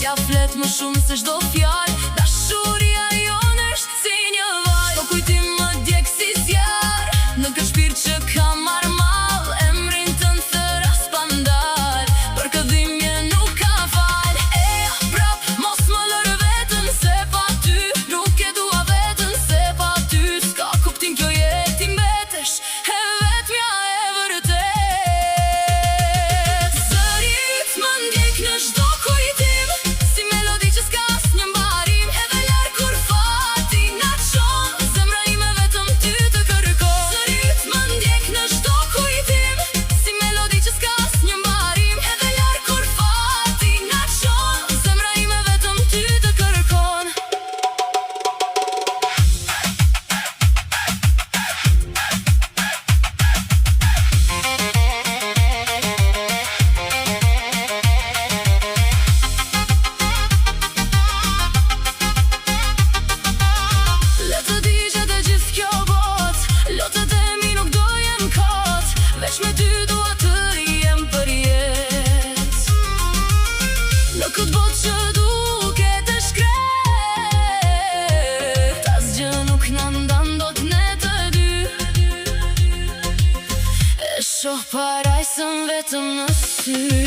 Ja flet më shumë se çdo fjalë. Dashuria jonë është si një vaj, çdo kujtim më djeg si zjarr. Në këtë shpirt që kam marrë mall, emrin tënd thëras pa ndal. Për këtë dhimbje nuk ka fal. Prap mos më lër veten, se pa ty nuk e dua veten, se pa ty s'ka kuptim kjo jetë, ti mbetesh e vetmja e vërtet. Zërit më ndjek në çdo kujtim, si melodi që s'ka asnjë mbarim. Edhe larg kur fati na çon, zemra ime vetëm ty të kërkon. Zërit më ndjek në çdo kujtim, si melodi që s'ka asnjë mbarim. Edhe larg kur fati na çon, zemra ime vetëm ty të kërkon. Le të di që të gjithë kjo bot, lotët e mi nuk do jem kot. Veç me ty dua të rijem për jet. Në këtë bot që duket e shkret, asgjë nuk na ndan dot ne të dy. E shoh parajsën vetëm në sy.